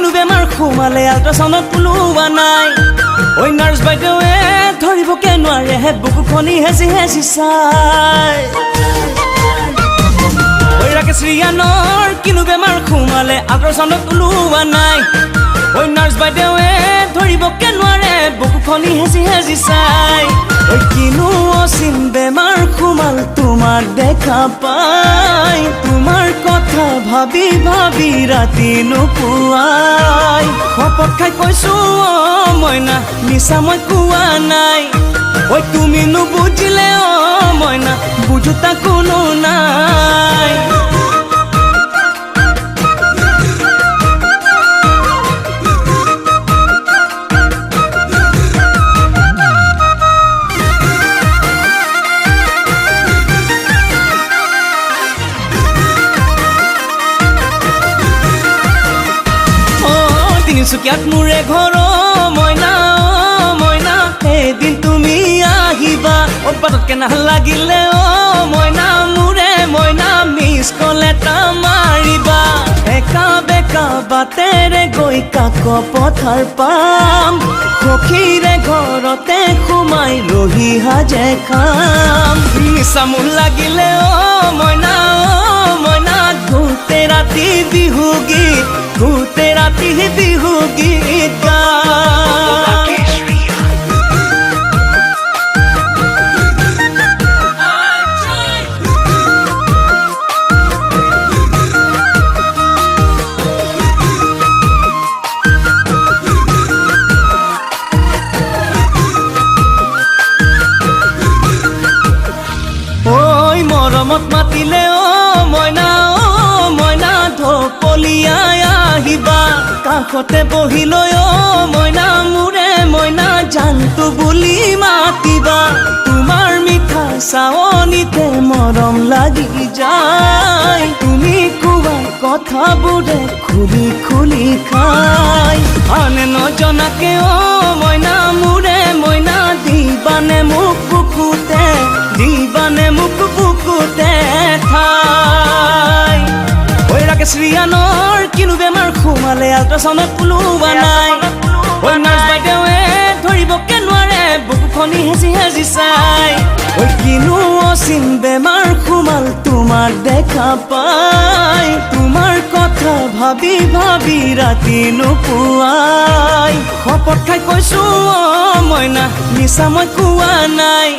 কিনো বেমাৰ সোমালে আল্ট্ৰাচাউণ্ডত ওলোৱা নাই ঐ নাৰ্ছ বাইদেৱে ধৰিবকে নোৱাৰে হে বুকুখনি হেঁচি হেঁচি চাই ঐ ৰাকেশ ৰিয়ানৰ কিনো বেমাৰ সোমালে আল্ট্ৰাচাউণ্ডত ওলোৱা নাই ঐ নাৰ্ছ বাইদেৱে ধৰিবকে নোৱাৰে বুকুখনি হেঁচি হেঁচি চাই ঐ কিনো অচিন বেমাৰ সোমাল তোমাৰ দেখা পাই তোমাৰ কথা ভাবি ভাবি ৰাতি নোপোৱাই শপত খাই কৈছো মইনা মিছা মই কোৱা নাই ঐ তুমি নুবুজিলে মইনা বুজোতা কোনো নাই তিনিচুকীয়াত মোৰে ঘৰ মইনা মইনা এদিন তুমি আহিবা পটককে নালাগিলে মইনা মোৰে মইনা মিছ কল এটা মাৰিবা একা বেকা বাটেৰে গৈ কাক পথাৰ পাম সখীৰে ঘৰতে সোমাই ৰহি সাজে খাম নিচা মোৰ লাগিলে মইনা মইনা গোটেই ৰাতি বিহু গীত গোটেই ৰাতি বিহু গীত গাম ঐ মৰমত মাতিলে মইনা মইনা ঢপলিয়াই আহিবা কাষতে বহিলৈ মইনা মোৰে মইনা জানটো বুলি মাতিবা তোমাৰ মিঠা চাৱনিতে মৰম লাগি যায় তুমি কোৱা কথাবোৰে খুলি খুলি খাই আনে নজনাকে মইনা মোৰে মইনা দিবানে মোক বুকুতে দিবানে মোক বুকুতে ঠাই ঐ ৰাকেশ ৰিয়ানৰ কিনো বেমাৰ সোমালে আল্ট্ৰাচাউণ্ডত ওলোৱা নাই ঐ নাৰ্ছ বাইদেৱে ধৰিবকে নোৱাৰে বুকুখনি হেঁচি হেঁচি চাই ঐ কিনো অচিন বেমাৰ সোমাল তোমাৰ দেখা পাই তোমাৰ কথা ভাবি ভাবি ৰাতি নোপোৱাই শপত খাই কৈছো মইনা মিছা মই কোৱা নাই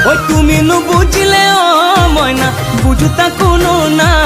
ঐ তুমি নুবুজিলে মইনা বুজোতা কোনো নাই